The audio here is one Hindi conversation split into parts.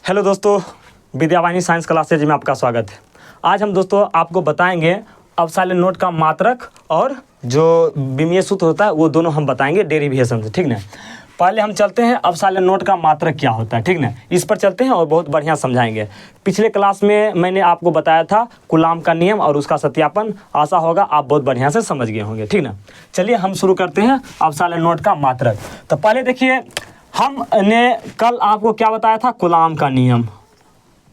हेलो दोस्तों, विद्यावाणी साइंस क्लासेज में आपका स्वागत है। आज हम दोस्तों आपको बताएंगे अपसाइलन नोट का मात्रक और जो विमीय सूत्र होता है वो दोनों हम बताएंगे डेरिवेशन से, ठीक ना। पहले हम चलते हैं अपसाइलन नोट का मात्रक क्या होता है, ठीक ना, इस पर चलते हैं और बहुत बढ़िया समझाएंगे। पिछले क्लास में मैंने आपको बताया था कूलाम का नियम और उसका सत्यापन, आशा होगा आप बहुत बढ़िया से समझ गए होंगे, ठीक ना। चलिए हम शुरू करते हैं अपसाइलन नोट का मात्रक। तो पहले देखिए, हमने कल आपको क्या बताया था, कूलाम का नियम।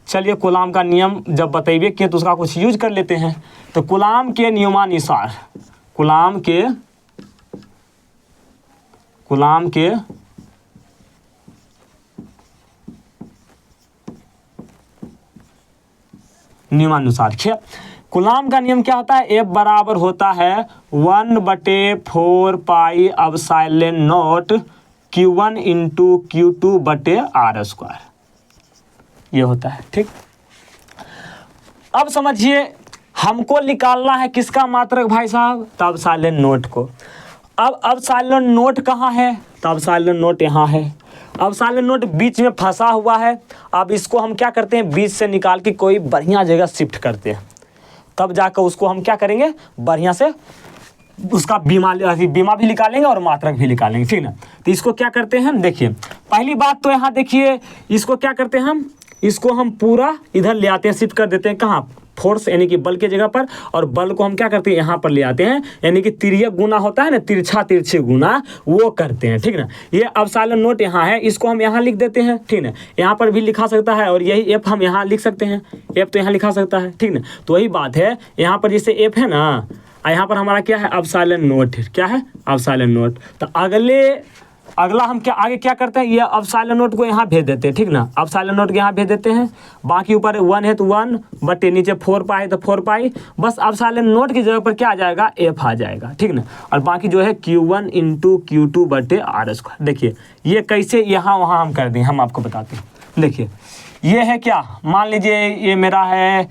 चलिए कूलाम का नियम जब बतेबे किए तो उसका कुछ यूज कर लेते हैं। तो कूलाम के नियमानुसार, कूलाम के नियमानुसार कूलाम का नियम क्या होता है, F बराबर होता है 1/4 पाई epsilon note Q1 into Q2/R²। ये होता है, ठीक। अब समझिए हमको निकालना है किसका मात्रक भाई साहब, तो अपसाइलन नोट को। अब अपसाइलन नोट कहाँ है, तो अपसाइलन नोट यहाँ है। अपसाइलन नोट बीच में फंसा हुआ है। अब इसको हम क्या करते हैं, बीच से निकाल के कोई बढ़िया जगह शिफ्ट करते हैं, तब जाकर उसको हम क्या करेंगे, बढ़िया से उसका बीमा भी निकालेंगे और मात्रक भी निकालेंगे, ठीक ना। तो इसको क्या करते हैं, देखिए पहली बात तो यहाँ देखिए, इसको क्या करते हैं इसको हम पूरा इधर ले आते हैं, शिफ्ट कर देते हैं कहाँ, फोर्स यानी कि बल के जगह पर, और बल को हम क्या करते हैं यहाँ पर ले आते हैं, यानी कि तिर्यक गुना होता है ना, तिरछा तिरछे गुना वो करते हैं, ठीक ना। ये अपसाइलन नोट यहाँ है, इसको हम यहाँ लिख देते हैं, ठीक ना। यहाँ पर भी लिखा सकता है और यही एफ हम यहाँ लिख सकते हैं, एफ तो यहाँ लिखा सकता है, ठीक ना। तो वही बात है, यहाँ पर जैसे एफ है ना, यहाँ पर हमारा क्या है, अपसाइलन नोट है। क्या है, अपसाइलन नोट। तो अगला हम आगे क्या करते हैं, ये अपसाइलन नोट को यहाँ भेज देते हैं, ठीक ना। अपसाइलन नोट के यहाँ भेज देते हैं, बाकी ऊपर 1 है तो 1 बटे नीचे 4 पाई है तो 4 पाई, बस अपसाइलन नोट की जगह पर क्या आ जाएगा, एफ आ जाएगा, ठीक ना। और बाकी जो है Q1 इंटू Q2/R²। देखिए ये कैसे यहाँ वहाँ हम कर दें, हम आपको बताते हैं। देखिए ये है क्या, मान लीजिए ये मेरा है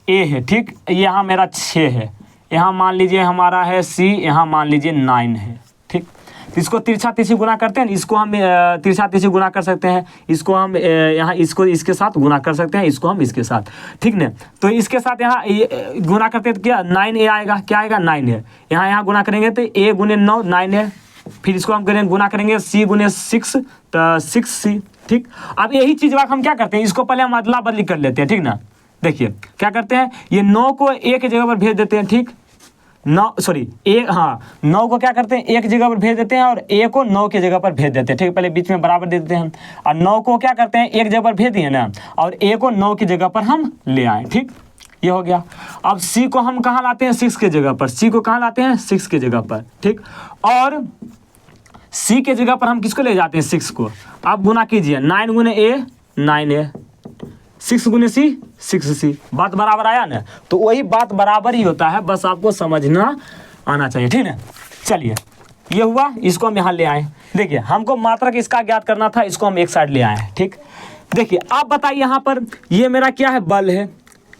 ए है, ठीक, यहाँ मेरा 6 है, यहाँ मान लीजिए हमारा है C, यहाँ मान लीजिए 9 है, ठीक। तो इसको तिरछा तिरछी गुना करते हैं, इसको हम तिरछा तिरछी गुना कर सकते हैं, इसको हम यहाँ इसको इसके साथ गुना कर सकते हैं, इसको हम इसके साथ, ठीक ना। तो इसके साथ यहाँ गुना करते हैं तो क्या 9A आएगा, क्या आएगा 9 है। यहाँ गुना करेंगे तो A गुने 9 9 है, फिर इसको हम करेंगे गुना करेंगे C गुने 6 तो 6C, ठीक। अब यही चीज़ हम क्या करते हैं, इसको पहले हम अदला बदली कर लेते हैं, ठीक ना। देखिए क्या करते हैं, ये 9 को A की जगह पर भेज देते हैं, ठीक। 9 को क्या करते हैं, एक जगह पर भेज देते हैं और A को 9 की जगह पर भेज देते हैं, ठीक। पहले बीच में बराबर दे देते हैं और 9 को क्या करते हैं, एक जगह पर भेज दिए ना, और A को 9 की जगह पर हम ले आए, ठीक। ये हो गया। अब C को हम कहाँ लाते हैं, 6 की जगह पर। C को कहाँ लाते हैं, 6 की जगह पर, ठीक। और C के जगह पर हम किसको ले जाते हैं, 6 को। अब गुना कीजिए, 9 गुने A 9A, 6 गुने C 6C, बात बराबर आया ना। तो वही बात बराबर ही होता है, बस आपको समझना आना चाहिए, ठीक है। चलिए ये हुआ, इसको हम यहाँ ले आए। देखिए हमको मात्रक इसका ज्ञात करना था, इसको हम एक साइड ले आए, ठीक। देखिए आप बताइए, यहाँ पर ये मेरा क्या है, बल है,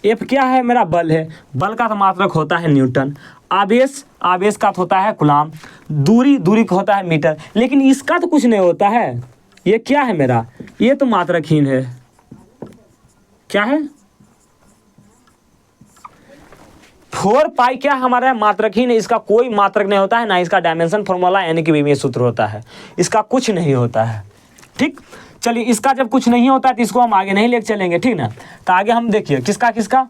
F क्या है, मेरा बल है। बल का तो मात्रक होता है न्यूटन, आवेश का तो होता है कूलाम, दूरी का होता है मीटर, लेकिन इसका तो कुछ नहीं होता है। ये क्या है मेरा, ये तो मात्रकहीन है। क्या है, 4 पाई क्या हमारा मात्रकहीन है, इसका कोई मात्रक नहीं होता है, ना इसका डायमेंशन फॉर्मूला यानी कि विमीय सूत्र होता है, इसका कुछ नहीं होता है, ठीक। चलिए इसका जब कुछ नहीं होता है तो इसको हम आगे नहीं लेकर चलेंगे, ठीक ना। तो आगे हम देखिए किसका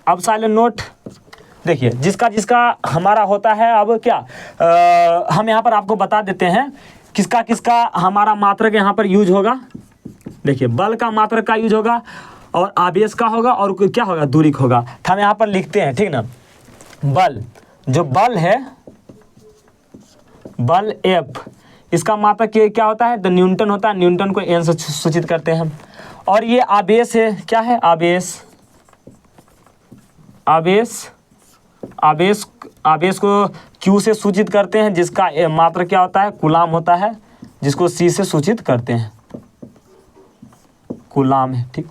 अपसाइलन नोट, देखिए जिसका हमारा होता है। अब क्या हम यहाँ पर आपको बता देते हैं किसका हमारा मात्रक यहाँ पर यूज होगा। देखिए बल का मात्रक का यूज होगा और आवेश का होगा और क्या होगा, दूरी का होगा। हम यहाँ पर लिखते हैं, ठीक ना। बल, जो बल है, बल F, इसका मात्रक क्या होता है, तो न्यूटन होता है, न्यूटन को N से सूचित करते हैं हम। और ये आवेश है, क्या है, आवेश को Q से सूचित करते हैं, जिसका मात्रक क्या होता है, कूलाम होता है, जिसको C से सूचित करते हैं, कूलाम है, ठीक।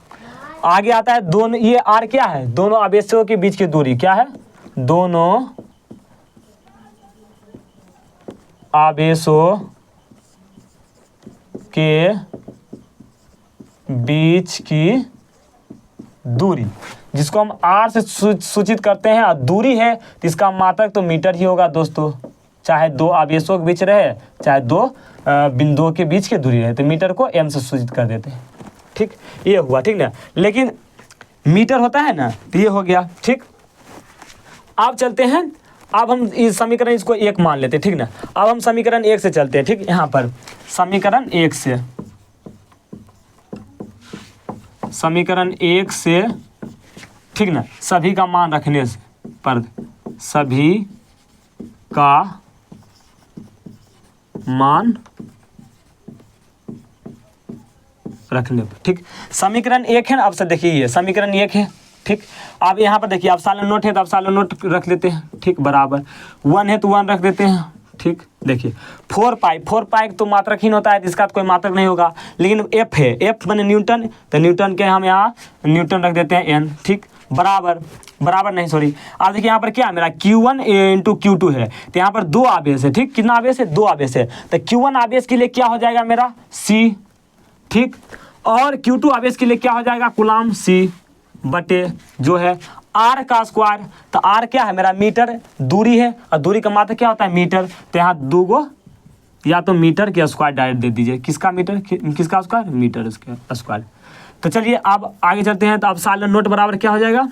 आगे आता है दोनों, ये R क्या है, दोनों आवेशों के बीच की दूरी क्या है, दोनों आवेशों के बीच की दूरी, जिसको हम आर से सूचित करते हैं, और दूरी है तो इसका मात्रक तो मीटर ही होगा दोस्तों, चाहे दो आवेशों के बीच रहे, चाहे दो बिंदुओं के बीच की दूरी रहे, तो मीटर को एम से सूचित कर देते हैं। ठीक, ये हुआ, ठीक ना। लेकिन मीटर होता है ना, तो ये हो गया। ठीक, अब चलते हैं, अब हम इस समीकरण इसको एक मान लेते हैं, ठीक ना। अब हम समीकरण एक से चलते हैं। ठीक, यहाँ पर समीकरण एक से, ठीक ना, सभी का मान रखने से, पर सभी का मान रखने पर, ठीक। समीकरण एक है ना, अब से देखिए ये समीकरण एक है। ठीक, अब यहाँ पर देखिए एप्सिलॉन नोट है तो एप्सिलॉन नोट रख लेते हैं। ठीक, बराबर 1 है तो 1 रख देते हैं। ठीक, देखिए 4 पाई तो मात्रकहीन होता है, इसका तो कोई मात्रक नहीं होगा। लेकिन एफ है, एफ माने न्यूटन, तो न्यूटन के हम यहाँ न्यूटन रख देते हैं एन। ठीक, बराबर नहीं, सॉरी। अब देखिए यहाँ पर क्या है मेरा Q1 इंटू Q2 है, तो यहाँ पर 2 आवेश है। ठीक, कितना आवेश है? 2 आवेश है, तो Q1 आवेश के लिए क्या हो जाएगा मेरा C। ठीक, और Q2 आवेश के लिए क्या हो जाएगा? कूलाम C बटे जो है R का स्क्वायर। तो R क्या है मेरा? मीटर, दूरी है, और दूरी का मात्रा क्या होता है? मीटर। तो यहाँ 2 गो या तो मीटर के स्क्वायर डायरेक्ट दे दीजिए। किसका मीटर, किसका स्क्वायर? मीटर इसका स्क्वायर। तो चलिए अब आगे चलते हैं। तो अब एप्सिलॉन नोट बराबर क्या हो जाएगा?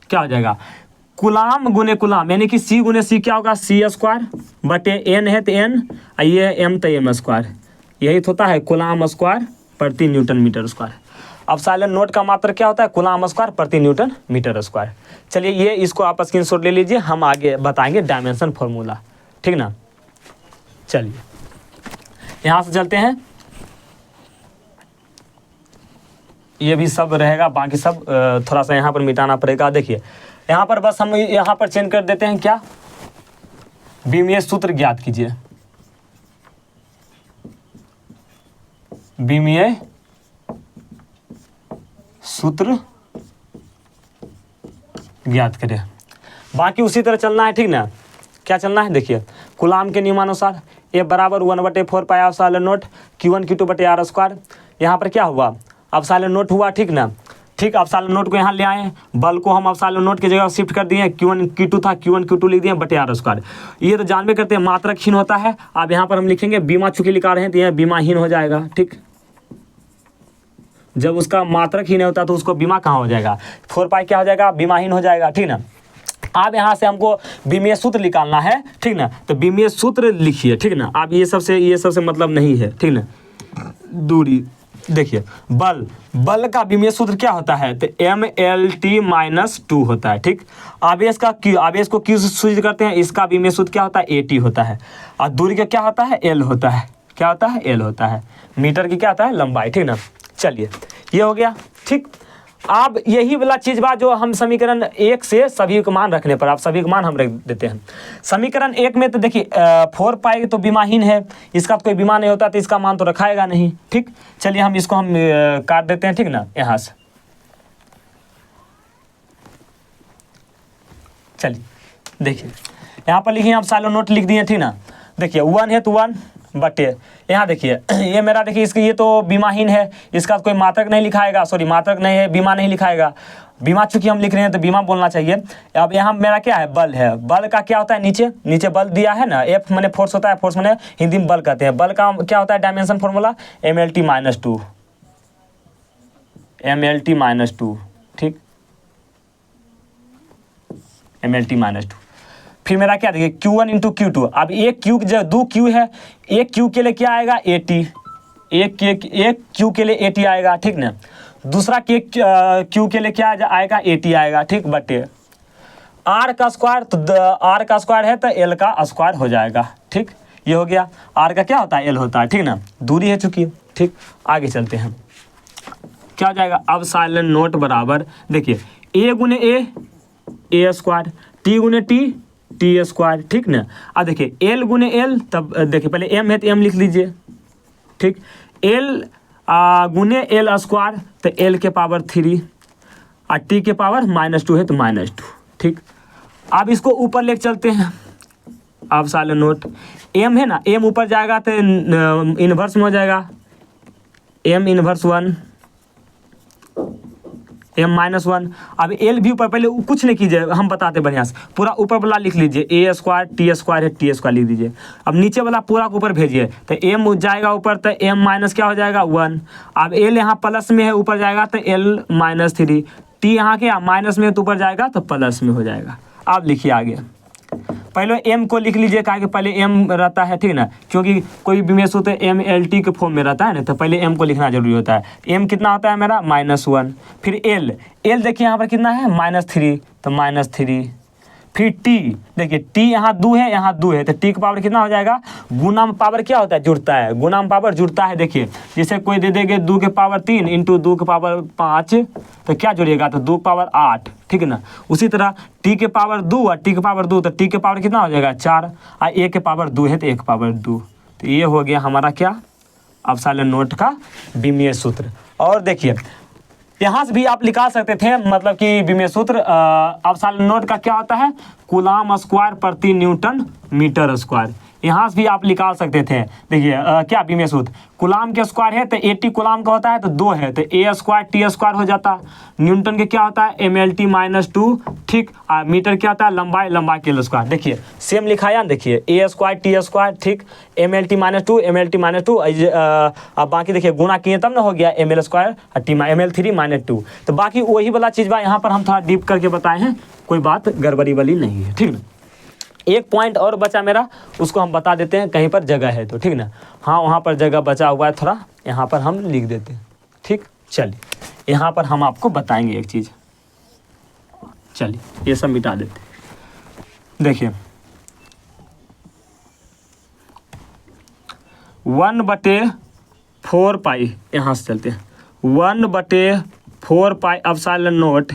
क्या हो जाएगा? कूलाम गुने कूलाम, यानी कि C गुने C क्या होगा? C स्क्वायर बटे N है तो N, ये M तो M स्क्वायर। यही तो होता है कूलाम स्क्वायर प्रति न्यूटन मीटर स्क्वायर। अब एप्सिलॉन नोट का मात्रा क्या होता है? कूलाम स्क्वायर प्रति न्यूटन मीटर स्क्वायर। चलिए ये इसको आप स्क्रीनशॉट ले लीजिए, हम आगे बताएंगे डायमेंशन फॉर्मूला। ठीक ना, चलिए यहाँ से चलते हैं। ये भी सब रहेगा, बाकी सब थोड़ा सा यहाँ पर मिटाना पड़ेगा। देखिए यहाँ पर बस हम यहाँ पर चेंज कर देते हैं, क्या? बीमीय सूत्र ज्ञात कीजिए। बीमीय सूत्र ज्ञात करें, बाकी उसी तरह चलना है। ठीक ना, क्या चलना है? देखिए कूलाम के नियमानुसार ए बराबर 1/4 pi epsilon note Q1 Q2 बटे R स्क्वायर। यहाँ पर क्या हुआ? एप्सिलॉन नोट हुआ। ठीक ना, ठीक, एप्सिलॉन नोट को यहाँ ले आए, बल को हम एप्सिलॉन नोट की जगह शिफ्ट कर दिए। Q1 Q2 था, Q1 Q2 लिख दिए बटे R स्क्वायर। ये तो जानबे करते हैं मात्रकहीन होता है। अब यहाँ पर हम लिखेंगे बीमा, चूंकि लिखा रहे हैं तो यह बीमाहीन हो जाएगा। ठीक, जब उसका मात्रक ही नहीं होता तो उसको बीमा कहाँ हो जाएगा? 4 पाई क्या हो जाएगा? बीमाहीन हो जाएगा। ठीक ना, अब यहाँ से हमको बीमीय सूत्र निकालना है। ठीक ना, तो बीमीय सूत्र लिखिए। ठीक ना, अब ये सबसे मतलब नहीं है। ठीक ना, दूरी, देखिए बल का बीमीय सूत्र क्या होता है? तो MLT-2 होता है। ठीक, आवेश को Q से सूचित करते हैं, इसका बीमीय सूत्र क्या होता है? AT होता है। और दूरी का क्या होता है? L होता है। क्या होता है? L होता है। मीटर की क्या होता है? लंबाई। ठीक ना, चलिए ये हो गया। ठीक, अब यही वाला चीज बात जो हम समीकरण 1 से सभी का मान रखने पर, आप सभी का मान हम रख देते हैं। समीकरण 1 में तो देखिए 4 पाई तो बीमाहीन है, इसका तो कोई बीमा नहीं होता तो इसका मान तो रखाएगा नहीं। ठीक, चलिए हम इसको काट देते हैं। ठीक ना, यहाँ से चलिए देखिए यहाँ पर लिखिए, आप एप्सिलॉन नोट लिख दिए। ठीक ना, देखिए 1 है तो 1 बटे, यहाँ देखिए ये मेरा देखिए इसके ये तो बीमाहीन है, इसका कोई मात्रक नहीं लिखाएगा, सॉरी मात्रक नहीं है, बीमा नहीं लिखाएगा। बीमा चूंकि हम लिख रहे हैं तो बीमा बोलना चाहिए। अब यहाँ मेरा क्या है? बल है। बल का क्या होता है? नीचे बल दिया है ना, F माने फोर्स होता है, फोर्स माने हिंदी में बल कहते हैं। बल का क्या होता है? Dimension formula MLT-2, MLT-2। ठीक, MLT-2। फिर मेरा क्या देखिए Q1 इंटू Q2। अब एक Q जब 2 Q है, एक Q के लिए क्या आएगा? AT। एक Q के लिए AT आएगा। ठीक ना, दूसरा Q के लिए क्या आएगा? AT आएगा। ठीक, बटे R का स्क्वायर, तो R का स्क्वायर है तो L का स्क्वायर हो जाएगा। ठीक, ये हो गया। R का क्या होता है? L होता है। ठीक ना, दूरी है चूंकि। ठीक, आगे चलते हैं। क्या हो जाएगा? अब एप्सिलॉन नोट बराबर देखिए A गुने A स्क्वायर, T गुने T स्क्वायर। ठीक ना, अब देखिए L गुने L, तब देखिए पहले M है तो M लिख लीजिए। ठीक, L गुने L स्क्वायर, तो L के पावर 3 और T के पावर -2 है तो -2। ठीक, अब इसको ऊपर लेके चलते हैं। अब एप्सिलॉन नोट M है ना, M ऊपर जाएगा तो इन्वर्स में हो जाएगा। M inverse 1, M minus 1। अब एल भी ऊपर, पहले कुछ नहीं कीजिए, हम बताते बढ़िया से, पूरा ऊपर वाला लिख लीजिए, ए स्क्वायर टी स्क्वायर है, टी स्क्वायर लिख दीजिए। अब नीचे वाला पूरा के ऊपर भेजिए, तो एम जाएगा ऊपर, तो एम माइनस क्या हो जाएगा 1। अब एल यहाँ प्लस में है, ऊपर जाएगा तो एल माइनस 3, टी यहाँ के माइनस में तो ऊपर जाएगा तो प्लस में हो जाएगा। अब लिखिए आगे, पहले एम को लिख लीजिए, कहा कि पहले एम रहता है, ठीक ना, क्योंकि कोई भी में होता है एम एल टी के फॉर्म में रहता है ना, तो पहले एम को लिखना जरूरी होता है। एम कितना होता है मेरा -1। फिर एल, एल देखिए यहाँ पर कितना है -3, तो -3। फिर टी, देखिए टी यहाँ 2 है, यहाँ 2 है, तो टी का पावर कितना हो जाएगा, गुना में पावर क्या होता है, जुड़ता है, गुना में पावर जुड़ता है। देखिए जैसे कोई दे देंगे 2 के पावर 3 इंटू 2 के पावर 5, तो क्या जुड़ेगा, तो 2 के पावर 8, ठीक है ना। उसी तरह टी के पावर 2 और टी के पावर 2, तो टी के पावर कितना हो जाएगा 4, और ए के पावर 2 है तो ए के पावर 2। तो ये हो गया हमारा क्या, एप्सिलॉन नॉट का विमीय सूत्र। और देखिए यहाँ से भी आप निकाल सकते थे, मतलब कि विमीय सूत्र एप्सिलॉन नॉट का क्या होता है, कूलाम स्क्वायर प्रति न्यूटन मीटर स्क्वायर। यहाँ से भी आप निकाल सकते थे। देखिए क्या विमीय सूत्र, कूलाम के स्क्वायर है तो 80 कूलाम का होता है, तो 2 है तो ए स्क्वायर टी स्क्वायर हो जाता। न्यूटन के क्या होता है, MLT -2, ठीक। मीटर क्या होता है, लंबाई, लंबाई के स्क्वायर। देखिए सेम लिखाया ना, देखिए ए स्क्वायर टी स्क्वायर, ठीक, MLT -2, MLT -2। अब बाकी देखिए गुणा किए तब ना हो गया ML स्क्वायर और टी ML3 -2। तो बाकी वही वाला चीज़ बा, यहाँ पर हम थोड़ा डीप करके बताए हैं, कोई बात गड़बड़ी वाली नहीं है, ठीक ना। एक पॉइंट और बचा मेरा, उसको हम बता देते हैं, कहीं पर जगह है तो, ठीक ना। हाँ वहाँ पर जगह बचा हुआ है थोड़ा, यहाँ पर हम लिख देते हैं, ठीक। चलिए यहाँ पर हम आपको बताएंगे एक चीज़, चलिए ये सब मिटा देते हैं। देखिए 1/4 पाई, यहाँ से चलते हैं, 1/4 पाई एप्सिलॉन नॉट,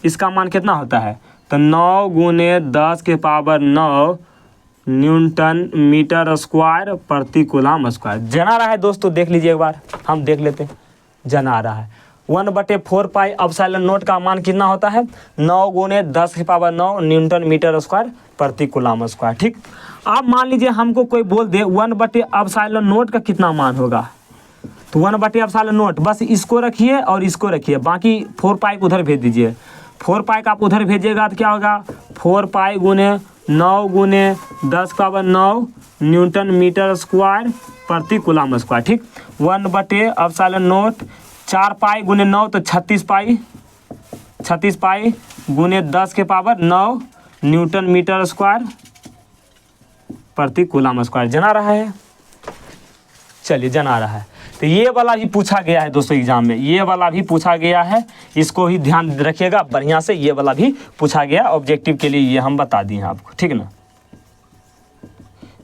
इसका मान कितना होता है, तो 9 × 10 के पावर 9 न्यूटन मीटर स्क्वायर प्रति कूलाम स्क्वायर। जना रहा है दोस्तों, देख लीजिए एक बार, हम देख लेते हैं, जना रहा है। 1/4 पाई एप्सिलॉन नॉट का मान कितना होता है, 9 × 10 के पावर 9 न्यूटन मीटर स्क्वायर प्रति कूलाम स्क्वायर, ठीक। अब मान लीजिए हमको कोई बोल दे 1/एप्सिलॉन नॉट का कितना मान होगा, तो 1/एप्सिलॉन नॉट, बस इसको रखिए और इसको रखिए, बाकी 4 पाई को उधर भेज दीजिए। 4 पाई का आप उधर भेजिएगा तो क्या होगा, 4 पाई × 9 × 10 का पावर 9 न्यूटन मीटर स्क्वायर प्रति कूलाम स्क्वायर, ठीक। 1/एप्सिलॉन नॉट, 4 पाई × 9 तो 36 पाई, 36 पाई × 10 के पावर 9 न्यूटन मीटर स्क्वायर प्रति कूलाम स्क्वायर। जना रहा है, चलिए जना रहा है। तो ये वाला भी पूछा गया है दोस्तों एग्जाम में, ये वाला भी पूछा गया है, इसको ही ध्यान रखिएगा बढ़िया से, ये वाला भी पूछा गया ऑब्जेक्टिव के लिए, ये हम बता दिए हैं आपको, ठीक ना।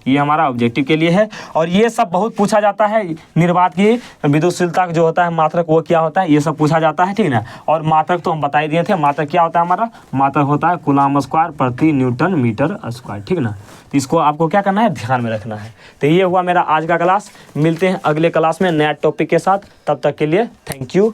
ये हमारा ऑब्जेक्टिव के लिए है। और ये सब बहुत पूछा जाता है, निर्वात की विद्युतशीलता जो होता है मात्रक, वो क्या होता है, ये सब पूछा जाता है, ठीक ना। और मात्रक तो हम बता ही दिए थे, मात्रक क्या होता है हमारा, मात्रक होता है कूलाम स्क्वायर प्रति न्यूटन मीटर स्क्वायर, ठीक ना। तो इसको आपको क्या करना है, ध्यान में रखना है। तो ये हुआ मेरा आज का क्लास, मिलते हैं अगले क्लास में नया टॉपिक के साथ, तब तक के लिए थैंक यू।